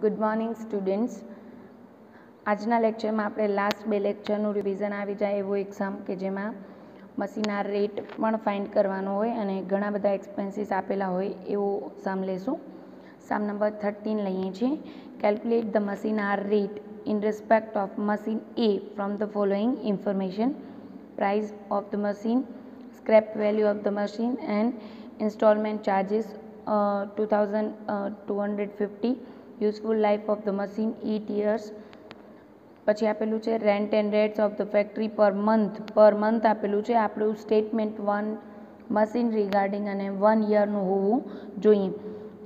Good morning students. આજના લેક્ચરમાં આપણે લાસ્ટ બે લેક્ચરનું રિવિઝન આવી જાય એવો એક્ઝામ કે જેમાં મશીનના રેટ પણ ફાઇન્ડ કરવાનો હોય અને ઘણા બધા એક્સપેન્સીસ આપેલા હોય એવો સમ લેશું. સમ નંબર 13 લઈએ છીએ. કેલ્ક્યુલેટ ધ મશીનના rate in respect of machine A from the following information: price of the machine, scrap value of the machine and installment charges 2250, useful life of the machine 8 years. પછી આપેલું છે rent and rates of the factory per month આપેલું છે. આપણું statement 1 machine regarding અને 1 યરનું હોવું જોઈએ.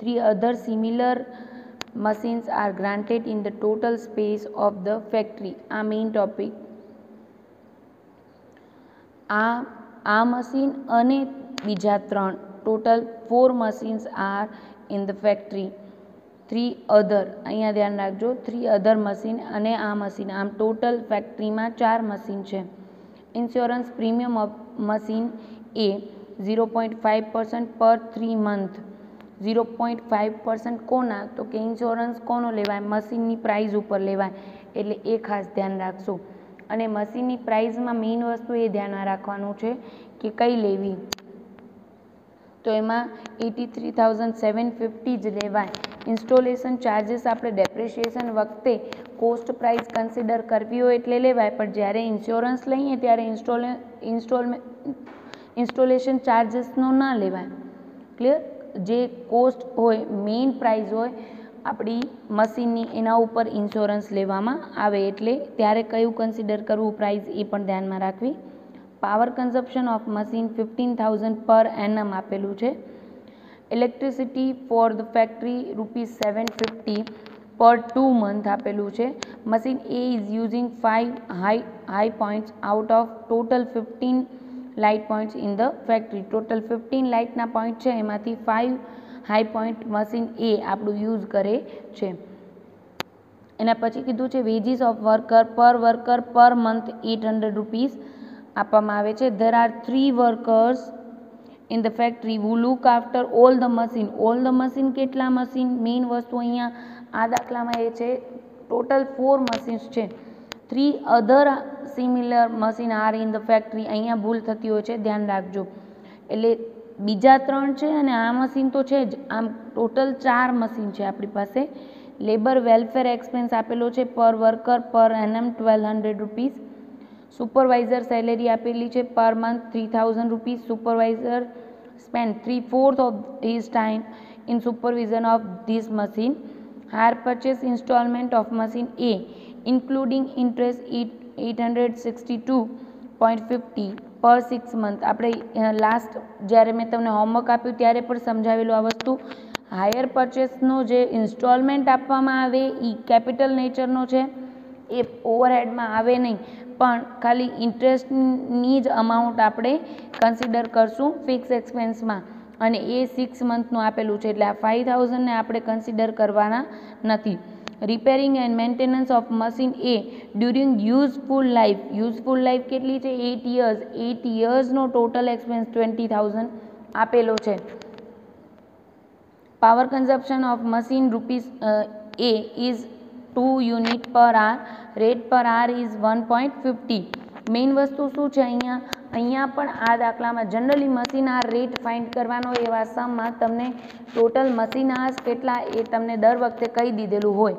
3 other similar machines are granted in the total space of the factory. આ મેઇન ટોપિક. આ મશીન અને બીજા 3 total 4 machines are in the factory. 3 other, અહીંયા ધ્યાન રાખજો, 3 અધર મશીન અને આ મશીન, આમ ટોટલ ફેક્ટરીમાં 4 મશીન છે. ઇન્સ્યોરન્સ પ્રીમિયમ ઓફ મશીન એ 0.5% પર 3 મંથ. 0.5% કોના? તો કે ઇન્સ્યોરન્સ કોનો લેવાય? મશીનની પ્રાઇસ ઉપર લેવાય, એટલે એ ખાસ ધ્યાન રાખશો. અને મશીનની પ્રાઇસમાં મેઇન વસ્તુ એ ધ્યાનમાં રાખવાનું છે કે કઈ લેવી, તો એમાં 83,750 જ લેવાય. ઇન્સ્ટોલેશન ચાર્જીસ આપણે ડેપ્રિશિએશન વખતે કોસ્ટ પ્રાઇસ કન્સિડર કરવી હોય એટલે લેવાય, પણ જ્યારે ઇન્સ્યોરન્સ લઈએ ત્યારે ઇન્સ્ટોલેશન ચાર્જીસનો ના લેવાય. ક્લિયર? જે કોસ્ટ હોય, મેઇન પ્રાઇસ હોય આપણી મશીનની, એના ઉપર ઇન્સ્યોરન્સ લેવામાં આવે, એટલે ત્યારે કયું કન્સિડર કરવું પ્રાઇસ એ પણ ધ્યાનમાં રાખવી. પાવર કન્ઝપ્શન ઓફ મશીન 15,000 પર એનમ આપેલું છે. ઇલેક્ટ્રિસિટી ફોર ધ ફેક્ટરી ₹750 પર 2 મંથ આપેલું છે. Machine A is using 5 high points out of total 15 light points in the factory. Total 15 લાઇટના પોઈન્ટ છે, એમાંથી 5 હાઈ પોઈન્ટ મશીન એ આપણું યુઝ કરે છે. એના પછી કીધું છે veggies of worker per month ₹800 આપવામાં આવે છે. There are 3 workers in the factory who look after all the machine. All the machine કેટલા મશીન? મેઇન વસ્તુ અહીંયા આ દાખલામાં એ છે ટોટલ 4 મશીન્સ છે. 3 other similar machine are in the factory. અહીંયા ભૂલ થતી હોય છે, ધ્યાન રાખજો. એટલે બીજા 3 છે અને આ મશીન તો છે જ, આમ ટોટલ 4 મશીન છે આપણી પાસે. લેબર વેલફેર એક્સપેન્સ આપેલો છે પર વર્કર પર એનમ ₹1,200. સુપરવાઇઝર સેલેરી આપેલી છે per month ₹3,000. Supervisor spend 3/4 of his time in supervision of this machine. Hire purchase installment of machine A including interest 862.50 per 6 month. આપણે last જ્યારે મેં તમને homework આપ્યું ત્યારે પણ સમજાવેલું આ વસ્તુ. હાયર પરચેસનો જે ઇન્સ્ટોલમેન્ટ આપવામાં આવે એ કેપિટલ નેચરનો છે, એ ઓવરહેડમાં આવે નહીં, પણ ખાલી ઇન્ટરેસ્ટની જ અમાઉન્ટ આપણે કન્સિડર કરશું ફિક્સ એક્સપેન્સમાં, અને એ 6 મંથનું આપેલું છે, એટલે આ 5,000 ને આપણે કન્સિડર કરવાના નથી. Repairing and maintenance of machine A during useful life. Useful life કેટલી છે? 8 years. 8 yearsનો ટોટલ એક્સપેન્સ 20,000 આપેલો છે. Power consumption of machine A is 2 unit per hour. Rate per hour is 1.50. Main વસ્તુ શું છે અહીંયા પણ આ દાખલામાં generally machine hour rate find કરવાનો, એવા સમમાં તમને ટોટલ મશીન આર્સ કેટલા એ તમને દર વખતે કહી દીધેલું હોય,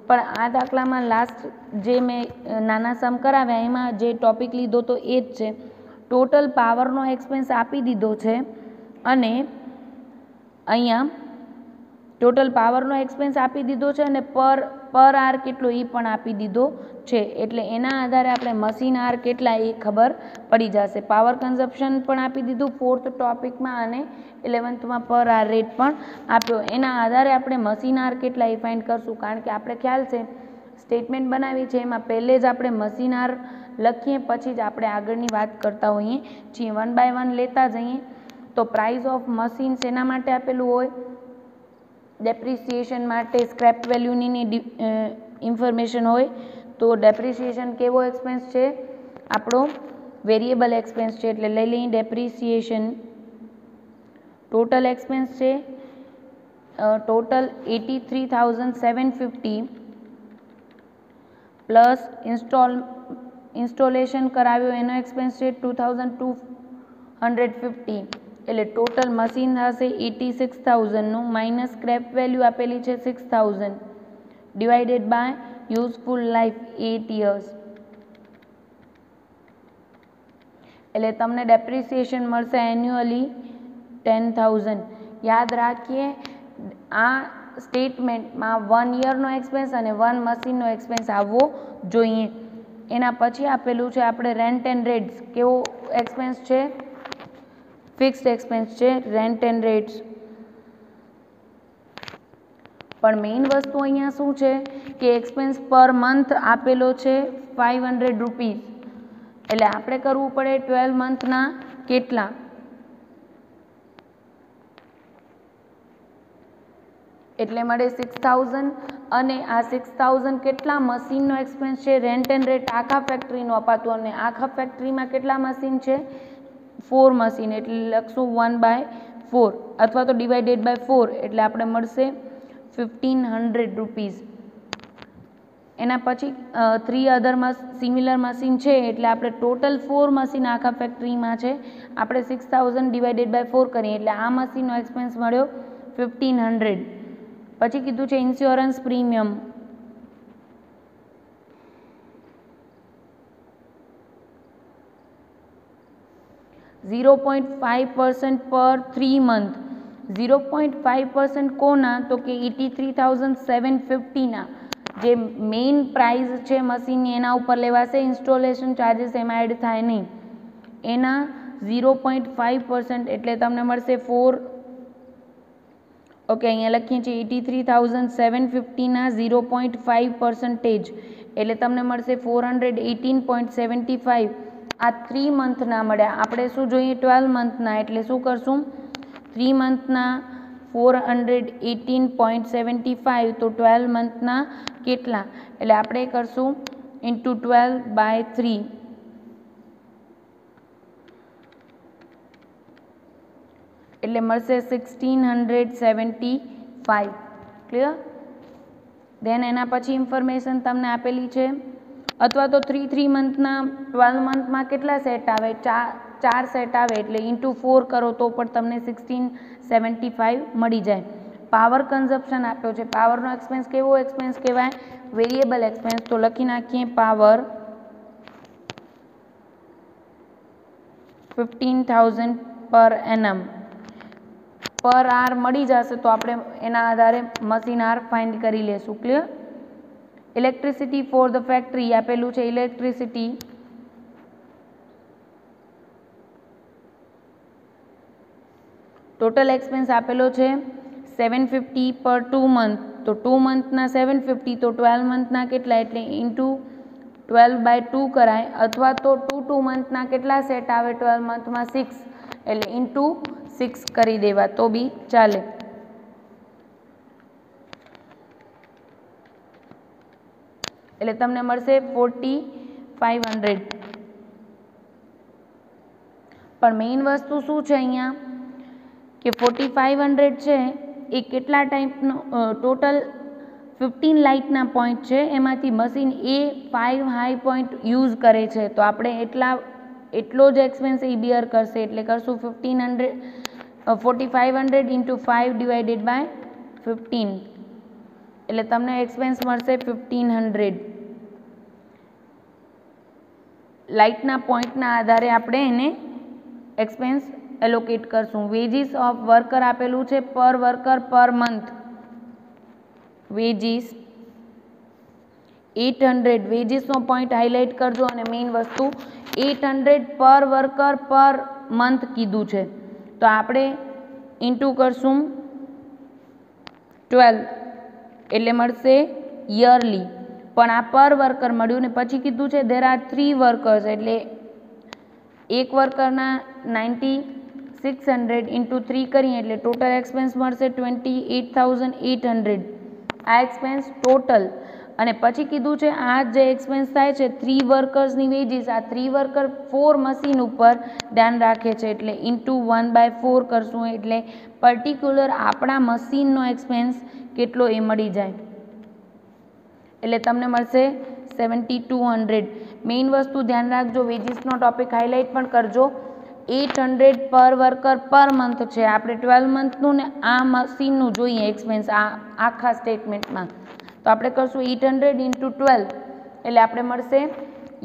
પણ આ દાખલામાં લાસ્ટ જે મેં નાના સમ કરાવ્યા એમાં જે ટોપિક લીધો તો એ જ છે. ટોટલ પાવરનો એક્સપેન્સ આપી દીધો છે અને અહીંયા ટોટલ પાવરનો એક્સપેન્સ આપી દીધો છે અને પર આર કેટલો એ પણ આપી દીધો છે, એટલે એના આધારે આપણે મશીન આર કેટલા એ ખબર પડી જશે. પાવર કન્ઝપ્શન પણ આપી દીધું 4th ટોપિકમાં અને 11thમાં પર આર રેટ પણ આપ્યો. એના આધારે આપણે મશીન આર કેટલા એ ફાઇન્ડ કરશું, કારણ કે આપણે ખ્યાલ છે સ્ટેટમેન્ટ બનાવી છે એમાં પહેલે જ આપણે મશીન આર લખીએ પછી જ આપણે આગળની વાત કરતા હોઈએ છીએ. 1 by 1 લેતા જઈએ તો પ્રાઇસ ઓફ મશીન શેના માટે આપેલું હોય? ડેપ્રિસિએશન માટે. સ્ક્રેપ વેલ્યુની ઇન્ફોર્મેશન હોય તો ડેપ્રિસિએશન કેવો એક્સપેન્સ છે? આપણો વેરિયેબલ એક્સપેન્સ છે, એટલે લઈ લઈએ ડેપ્રિસિએશન. ટોટલ એક્સપેન્સ છે ટોટલ 83,750 પ્લસ ઇન્સ્ટોલેશન કરાવ્યો એનો એક્સપેન્સ છે 2,250, એટલે ટોટલ મશીન થશે 86,000નું માઇનસ સ્ક્રેપ વેલ્યુ આપેલી છે 6,000 divided by useful life 8 years, એટલે તમને ડેપ્રિસિએશન મળશે એન્યુઅલી 10,000. યાદ રાખીએ આ સ્ટેટમેન્ટમાં 1 યરનો એક્સપેન્સ અને 1 મશીનનો એક્સપેન્સ આવવો જોઈએ. એના પછી આપેલું છે આપણે રેન્ટ એન્ડ રેટ્સ. કેવો એક્સપેન્સ છે? ફિક્સ્ડ એક્સપેન્સ છે રેન્ટ એન્ડ રેટ્સ. પણ મેઇન વસ્તુ અહીંયા શું છે કે એક્સપેન્સ પર મંથ આપેલો છે 500 રૂપીઝ, એટલે આપણે કરવું પડે 12 મંથના કેટલા, એટલે મળે 6,000 અને આ 6,000 કેટલા મશીનનો એક્સપેન્સ છે રેન્ટ એન્ડ રેટ આખા ફેક્ટરીનું અપાતું, અને આખા ફેક્ટરીમાં કેટલા મશીન છે 4 મશીન, એટલે લખશું 1/4 અથવા તો ડિવાઇડેડ બાય 4, એટલે આપણે મળશે 1,500 રૂપીઝ. એના પછી 3 અધર સિમિલર મશીન છે, એટલે આપણે ટોટલ 4 મશીન આખા ફેક્ટરીમાં છે, આપણે 6,000 ડિવાઇડેડ બાય 4 કરીએ એટલે આ મશીનનો એક્સપેન્સ મળ્યો 1,500. પછી કીધું છે ઇન્સ્યોરન્સ પ્રીમિયમ. .5% પર 3 મંથ. 0.5% કોના? તો કે 83,750ના જે મેઇન પ્રાઇસ છે મશીનની એના ઉપર લેવાશે, ઇન્સ્ટોલેશન ચાર્જીસ એમાં એડ થાય નહીં. એના 0.5% એટલે તમને મળશે 4. ઓકે, અહીંયા લખીએ છીએ 83,750ના 0.5% એટલે તમને મળશે 418.75. આ 3 મંથના મળ્યા. આપણે શું જોઈએ 12 મંથના, એટલે શું કરશું 3 મંથના 418.75 તો 12 મંથના કેટલા, એટલે આપણે કરશું ઇન્ટુ 12/3, એટલે મળશે 1,675. ક્લિયર? દેન એના પછી ઇન્ફોર્મેશન તમને આપેલી છે, અથવા તો 3 મંથના 12 મંથમાં કેટલા સેટ આવે, 4 સેટ આવે, એટલે ઇન્ટુ 4 કરો તો પણ તમને 1,675 મળી જાય. પાવર કન્ઝપ્શન આપ્યો છે. પાવરનો એક્સપેન્સ કેવો એક્સપેન્સ કહેવાય? Variable expense. તો લખી નાખીએ પાવર 15,000 પર એનમ. પર આર મળી જશે તો આપણે એના આધારે મશીન આર ફાઇન્ડ કરી લેશું. Clear? Electricity for the factory આપેલું છે. ઇલેક્ટ્રિસિટી ટોટલ એક્સપેન્સ આપેલો છે 750 પર 2 મંથ. તો 2 મંથના 750 તો 12 મંથના કેટલા, એટલે ઇન્ટુ 12/2 કરાય, અથવા તો 2 મંથના કેટલા સેટ આવે 12 મંથમાં 6, એટલે ઇન્ટુ 6 કરી દેવા તો બી ચાલે. એટલે તમને મળશે 4,500. પણ મેઇન વસ્તુ શું છે અહીંયા કે 4,500 છે એ કેટલા ટાઈપનો ટોટલ 15 લાઇટના પોઈન્ટ છે, એમાંથી મશીન એ 5 હાઈ પોઈન્ટ યુઝ કરે છે, તો આપણે એટલો જ એક્સપેન્સ એ બિયર કરશે, એટલે કરશું 4,500 ઇન્ટુ 5 ડિવાઇડેડ બાય 15, એટલે તમને એક્સપેન્સ મળશે 1,500. લાઇટના પોઈન્ટના આધારે આપણે એને એક્સપેન્સ એલોકેટ કરશું. વેજીસ ઓફ વર્કર આપેલું છે per worker per month. Wages 800. વેજીસનો પોઈન્ટ હાઇલાઇટ કરજો, અને મેઇન વસ્તુ 800 પર વર્કર પર મંથ કીધું છે, તો આપણે ઇન્ટુ કરશું 12, એટલે મળશે યરલી. પણ આ પર વર્કર મળ્યું, ને પછી કીધું છે ધેર આર 3 વર્કર્સ, એટલે એક વર્કરના 9,600 ઇન્ટુ 3 કરીએ એટલે ટોટલ એક્સપેન્સ મળશે 28,800. આ એક્સપેન્સ ટોટલ. અને પછી કીધું છે આ જે એક્સપેન્સ થાય છે 3 વર્કર્સની વેજીસ, આ 3 વર્કર 4 મશીન ઉપર ધ્યાન રાખે છે એટલે ઇન્ટુ 1/4 કરશું એટલે પર્ટિક્યુલર આપણા મશીનનો એક્સપેન્સ કેટલો એ મળી જાય એટલે તમને મળશે 7200. મેઇન વસ્તુ ધ્યાન રાખજો, વેજીસનો ટોપિક હાઇલાઇટ પણ કરજો. 800 પર વર્કર પર મંથ છે, આપણે 12 મંથનું ને આ મશીનનું જોઈએ એક્સપેન્સ આ આખા સ્ટેટમેન્ટમાં, તો આપણે કરશું 800 ઇન્ટુ 12 એટલે આપણે મળશે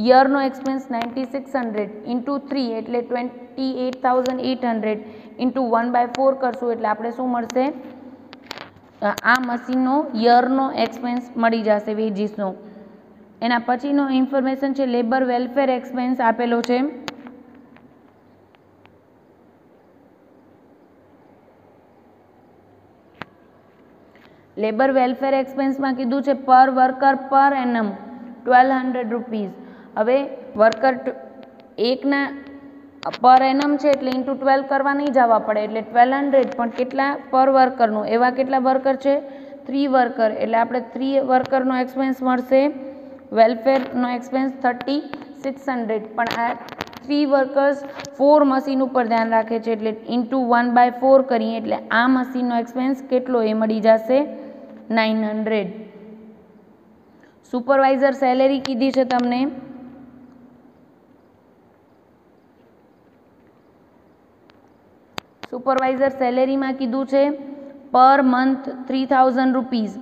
યરનો એક્સપેન્સ 9600 ઇન્ટુ 3 એટલે 28800 ઇન્ટુ 1/4 કરશું એટલે આપણે શું મળશે, આ મશીનનો યરનો એક્સપેન્સ મળી જશે વેજીસનો. એના પછીનો ઇન્ફોર્મેશન છે લેબર વેલફેર એક્સપેન્સ આપેલો છે. લેબર વેલફેર એક્સપેન્સમાં કીધું છે પર વર્કર પર એનમ 1200 રૂપીઝ. હવે વર્કર એકના પર એનમ છે એટલે ઇન્ટુ 12 કરવા નહીં જવા પડે એટલે 1200, પણ કેટલા પર વર્કરનું, એવા કેટલા વર્કર છે 3 વર્કર એટલે આપણે 3 વર્કરનો એક્સપેન્સ મળશે વેલફેરનો એક્સપેન્સ 3600, પણ આ 3 વર્કર્સ 4 મશીન ઉપર ધ્યાન રાખે છે એટલે ઇન્ટુ 1/4 કરીએ એટલે આ મશીનનો એક્સપેન્સ કેટલો એ મળી જશે 900. સુપરવાઇઝર સેલેરી કીધી છે તમને, સુપરવાઇઝર સેલેરીમાં કીધું છે per month 3000 rupees,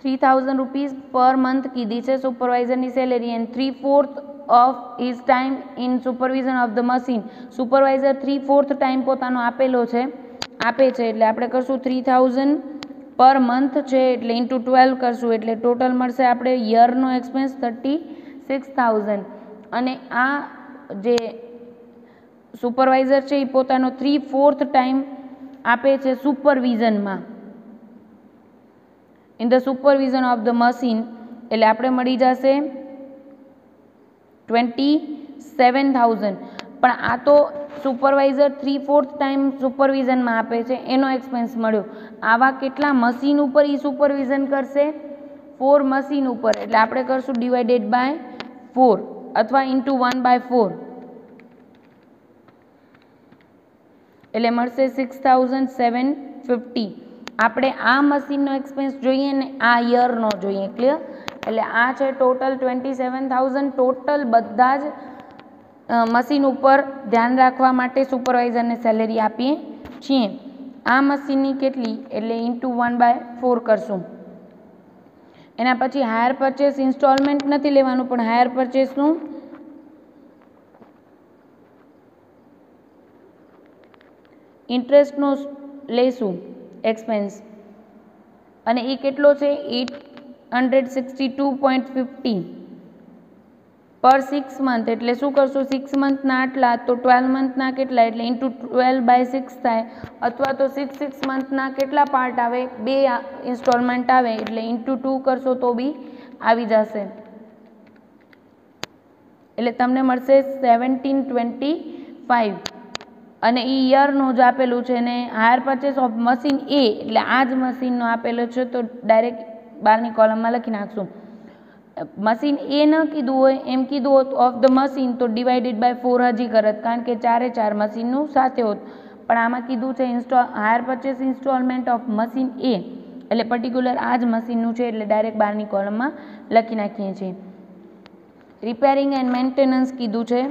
3000 rupees per month કીધી છે સુપરવાઇઝરની salary and 3/4 of his time in supervision of the machine. Supervisor 3/4 time પોતાનો આપે છે એટલે આપણે કરશું 3000 પર મંથ છે એટલે ઇન્ટુ 12 કરશું એટલે ટોટલ મળશે આપણે યરનો એક્સપેન્સ 36000. અને આ જે સુપરવાઇઝર છે એ પોતાનો 3/4 ટાઈમ આપે છે સુપરવિઝનમાં, in the supervision of the machine એટલે આપણે મળી જશે 27000. પણ આ તો સુપરવાઇઝર 3/4 ટાઈમ સુપરવિઝનમાં આપે છે એનો એક્સપેન્સ મળ્યો. આવા કેટલા મશીન ઉપર એ સુપરવિઝન કરશે 4 મશીન ઉપર એટલે આપણે કરશું ડિવાઇડેડ બાય 4 અથવા ઇન્ટુ 1/4 એટલે મળશે 6750. આપણે આ મશીનનો એક્સપેન્સ જોઈએ ને આ યરનો જોઈએ, ક્લિયર? એટલે આ છે ટોટલ 27000 ટોટલ બધા જ મશીન ઉપર ધ્યાન રાખવા માટે સુપરવાઇઝરને સેલેરી આપીએ છીએ. આ મશીનની કેટલી એટલે ઇન્ટુ 1/4 કરશું. એના પછી હાયર પરચેસ ઇન્સ્ટોલમેન્ટ નથી લેવાનું પણ હાયર પરચેસનું ઇન્ટરેસ્ટનો લેશું એક્સપેન્સ અને એ કેટલો છે 862.50 પર 6 મંથ એટલે શું કરશું 6 મંથના આટલા તો 12 મંથના કેટલા એટલે ઇન્ટુ 12/6 થાય, અથવા તો 6 મંથના કેટલા પાર્ટ આવે 2 ઇન્સ્ટોલમેન્ટ આવે એટલે ઇન્ટુ 2 કરશો તો બી આવી જશે એટલે તમને મળશે 1725. અને એ યરનું જ આપેલું છે ને હાયર પરચેસ ઓફ મશીન એ એટલે આ જ મશીનનો આપેલો છે તો ડાયરેક્ટ બારની કોલમમાં લખી નાખશું. મશીન એ ન કીધું હોય એમ કીધું હોત ઓફ ધ મશીન તો ડિવાઇડેડ બાય 4 હજી કરત કારણ કે 4 મશીનનું સાથે હોત, પણ આમાં કીધું છે hire purchase instalment of machine એ એટલે પર્ટિક્યુલર આ જ મશીનનું છે એટલે ડાયરેક્ટ બારની કોલમમાં લખી નાખીએ છીએ. રિપેરિંગ એન્ડ મેન્ટેનન્સ કીધું છે,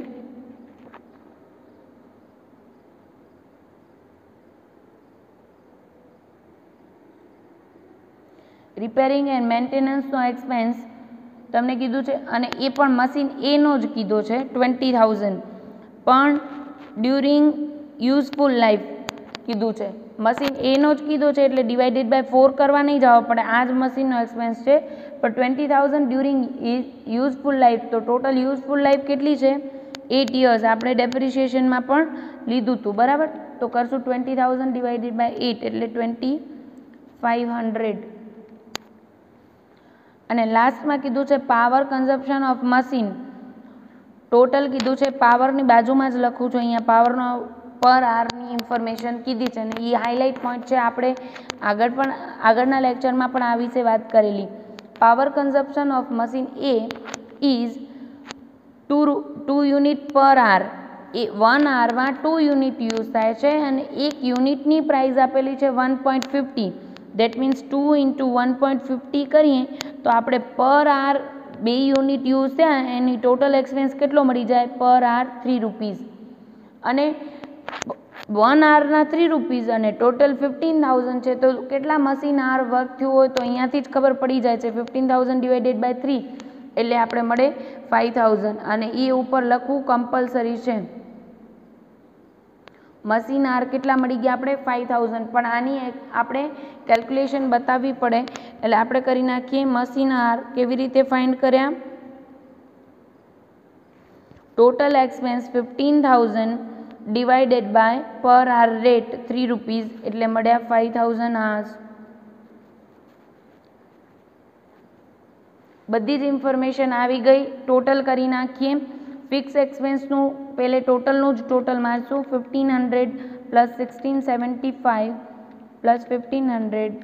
રિપેરિંગ એન્ડ મેન્ટેનન્સનો એક્સપેન્સ તમને કીધું છે અને એ પણ મશીન એનો જ કીધો છે 20000, પણ ડ્યુરિંગ યુઝફુલ લાઈફ કીધું છે. મશીન એનો જ કીધો છે એટલે ડિવાઇડેડ બાય 4 કરવા નહીં જવા પડે, આ જ મશીનનો એક્સપેન્સ છે પણ 20000 ડ્યુરિંગ યુઝફુલ લાઈફ તો ટોટલ યુઝફુલ લાઈફ કેટલી છે 8 years. આપણે ડેપ્રિસિએશનમાં પણ લીધું હતું બરાબર, તો કરશું 20000 ડિવાઇડેડ બાય 8 એટલે 2500. અને લાસ્ટમાં કીધું છે power consumption of machine, total કીધું છે પાવરની બાજુમાં જ લખું છું અહીંયા પાવરનો પર આરની ઇન્ફોર્મેશન કીધી છે અને એ હાઇલાઇટ પોઈન્ટ છે, આપણે આગળના લેક્ચરમાં પણ આ વિશે વાત કરેલી. Power consumption of machine A is 2 unit per R. A 1 આવરમાં 2 unit use થાય છે અને 1 યુનિટની પ્રાઇસ આપેલી છે 1.50. દેટ મીન્સ 2 ઇન્ટુ 1.50 કરીએ તો આપણે પર આર 2 યુનિટ યુઝ થયા એની ટોટલ એક્સપેન્સ કેટલો મળી જાય? પર આર 3 રૂપીઝ. અને 1 આવરના 3 રૂપીઝ અને ટોટલ 15,000 છે, તો કેટલા મશીન આર વર્ક થયું હોય તો અહીંયાથી જ ખબર પડી જાય છે. 15,000 ડિવાઇડેડ બાય 3 એટલે આપણે મળે 5,000 અને એ ઉપર લખવું કમ્પલસરી છે. મશીન આર કેટલા મળી ગયા આપણે? 5,000. પણ આની આપણે કેલ્ક્યુલેશન બતાવવી પડે એટલે આપણે કરી નાખીએ. મશીન આર કેવી રીતે ફાઇન્ડ કર્યા? ટોટલ એક્સપેન્સ 15,000 ડિવાઇડેડ બાય પર આર રેટ 3 રૂપીઝ એટલે મળ્યા 5,000 આર્સ. બધી જ ઇન્ફોર્મેશન આવી ગઈ. ટોટલ કરી નાખીએ. ફિક્સ એક્સપેન્સનું પહેલે ટોટલનું જ ટોટલ મારશું. 1,500 પ્લસ 1,675 પ્લસ 1,500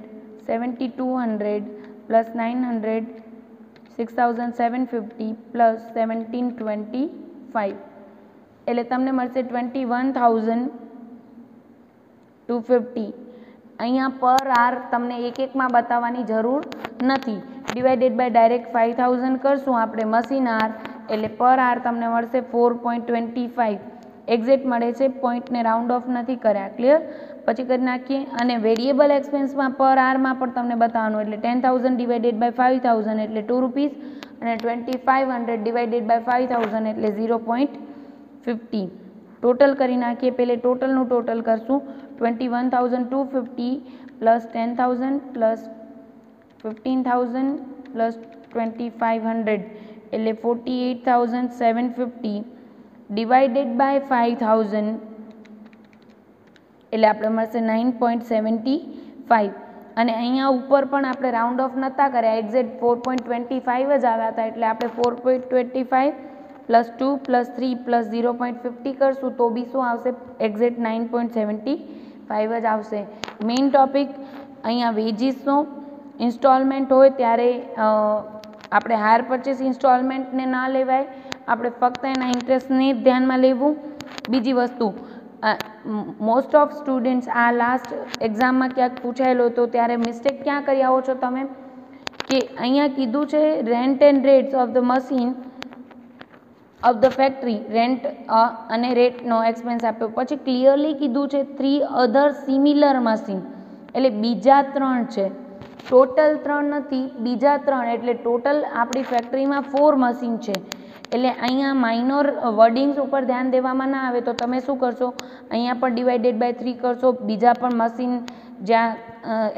7,200 પ્લસ 900 6,750 પ્લસ 1,725 એટલે તમને મળશે 21,250. અહીંયા પર આર તમને એક એકમાં બતાવવાની જરૂર નથી. ડિવાઇડેડ બાય ડાયરેક્ટ 5,000 કરશું આપણે મશીન આર એટલે પર આર તમને મળશે 4.25. એક્ઝેક્ટ મળે છે, પોઈન્ટને રાઉન્ડ ઓફ નથી કર્યા. ક્લિયર? પછી કરી નાખીએ. અને વેરિયેબલ એક્સપેન્સમાં પર આરમાં પણ તમને બતાવવાનું એટલે 10,000 ડિવાઇડેડ બાય 5,000 એટલે 2 રૂપીઝ અને 2,500 ડિવાઇડેડ બાય 5,000 એટલે 0.50. ટોટલ કરી નાખીએ. પહેલે ટોટલનું ટોટલ કરશું. 21,250 પ્લસ 10,000 પ્લસ 15,000 પ્લસ 2,500 એટલે 48,750 ડિવાઇડેડ બાય 5,000 એટલે આપણે મળશે 9.75. અને અહીંયા ઉપર પણ આપણે રાઉન્ડ ઓફ નહોતા કર્યા, એક્ઝેક્ટ 4.25 જ આવ્યા હતા એટલે આપણે 4.25 પ્લસ 2 પ્લસ 3 પ્લસ 0.50 કરશું તો બી શું આવશે? એક્ઝેક્ટ 9.75 જ આવશે. મેઇન ટોપિક અહીંયા વેજીસનો. ઇન્સ્ટોલમેન્ટ હોય ત્યારે આપણે હાયર પરચેસ ઇન્સ્ટોલમેન્ટને ના લેવાય, આપણે ફક્ત એના ઇન્ટરેસ્ટને ધ્યાનમાં લેવું. બીજી વસ્તુ, મોસ્ટ ઓફ સ્ટુડન્ટ્સ આ લાસ્ટ એક્ઝામમાં ક્યાંક પૂછાયેલો હતો ત્યારે મિસ્ટેક ક્યાં કરી આવો છો તમે કે અહીંયા કીધું છે rent and rates of the machine of the factory, rent અને રેટનો એક્સપેન્સ આપ્યો. પછી ક્લિયરલી કીધું છે 3 અધર સિમિલર મશીન એટલે બીજા 3 છે, ટોટલ 3 નથી, બીજા 3 એટલે ટોટલ આપણી ફેક્ટરીમાં 4 મશીન છે. એટલે અહીંયા માઇનોર વર્ડિંગ્સ ઉપર ધ્યાન દેવામાં ના આવે તો તમે શું કરશો? અહીંયા પણ ડિવાઇડેડ બાય 3 કરશો, બીજા પણ મશીન જ્યાં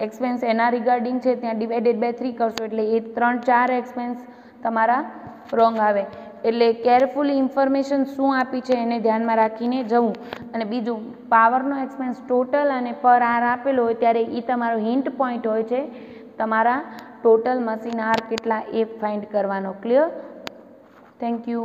એક્સપેન્સ એના રિગાર્ડિંગ છે ત્યાં ડિવાઇડેડ બાય 3 કરશો એટલે એ 3-4 એક્સપેન્સ તમારા રોંગ આવે. એટલે કેરફુલી ઇન્ફોર્મેશન શું આપી છે એને ધ્યાનમાં રાખીને જવું. અને બીજું, પાવરનો એક્સપેન્સ ટોટલ અને પર આર આપેલો હોય ત્યારે એ તમારો હિન્ટ પોઈન્ટ હોય છે તમારા ટોટલ મશીન આર કેટલા એ ફાઇન્ડ કરવાનો. ક્લિયર? Thank you.